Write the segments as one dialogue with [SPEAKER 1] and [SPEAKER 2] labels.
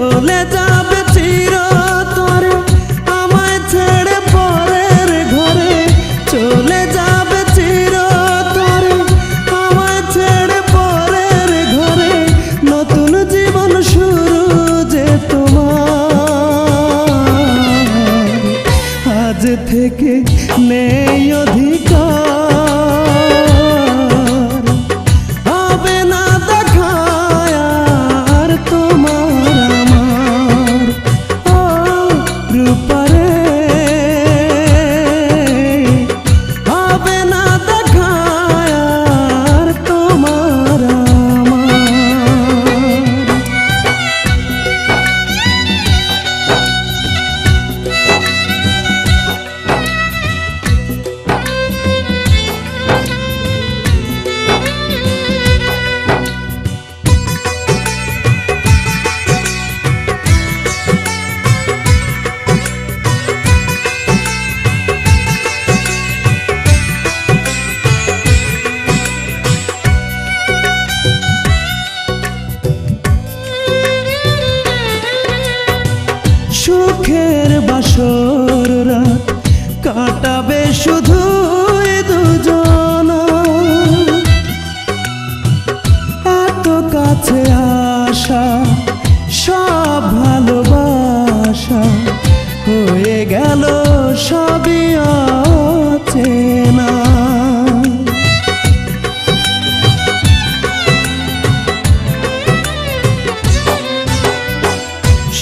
[SPEAKER 1] চলে যাবে চিরতরে আমায় ছেড়ে পরের ঘরে, চলে যাবে চিরতরে আমায় ছেড়ে পরের ঘরে, নতুন জীবন শুরু যে তোমার, আজ থেকে নেই অধিকার, হবে না দেখা আর তোমার আমার। ও রূপারে, হবে না দেখা আর তোমার আমার। সুখের বাসর রাত কাটাবে শুধু দুজনা, এত কাছে আসা সব ভালোবাসা হয়ে গেল সবই অচেনা।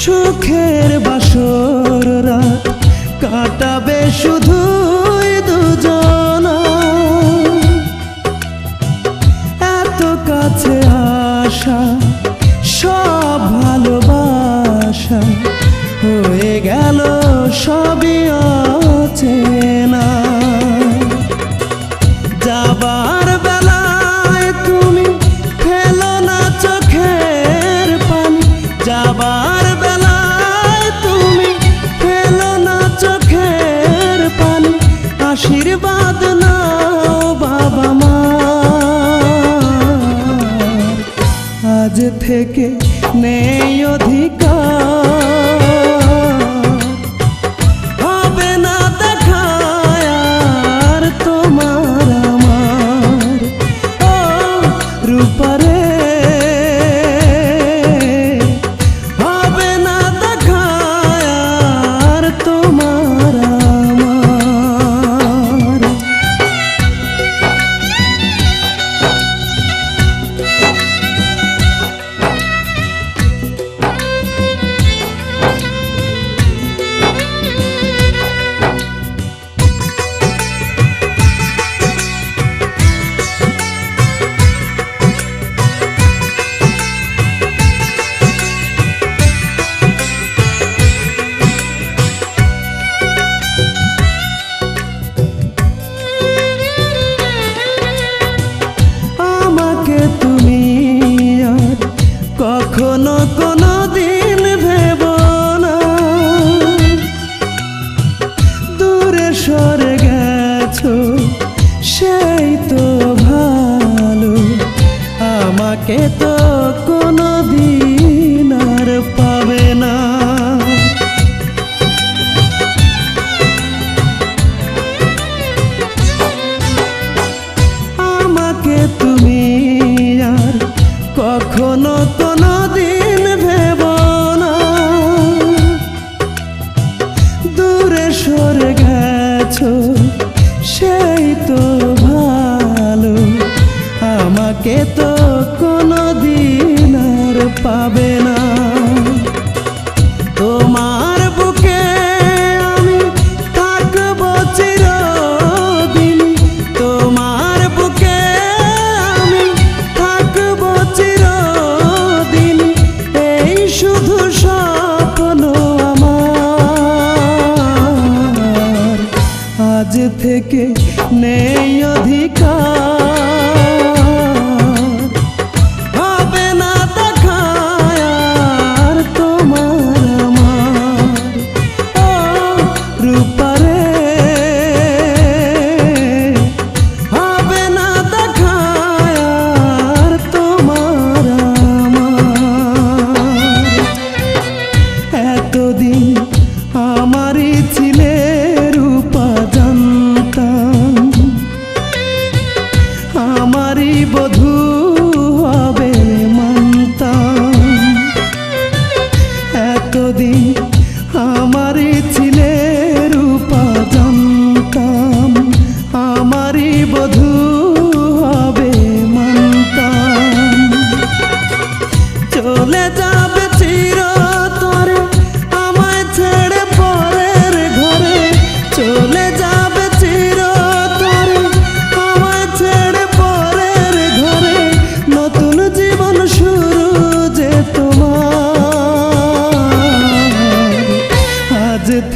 [SPEAKER 1] সুখের বাসর রাত কাটাবে শুধু দুজনা, এত কাছে আসা সব ভালোবাসা হয়ে গেল সবই অচেনা। যাবার বেলায় তুমি ফেলো না চোখের পানি, যাবার বেলায় তুমি ফেলো না চোখের পানি, আশীর্বাদ নাও বাবা মা, আজ থেকে নেই অধিকার, হবে না দেখা আর তোমার আমার। ও রূপারে, হবে না দেখা আর তোমার আমার।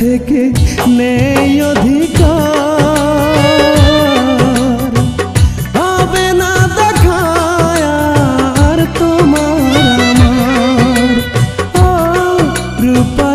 [SPEAKER 1] থেকে নেই অধিকার, হবে না দেখা আর তোমার আমার। ও রূপা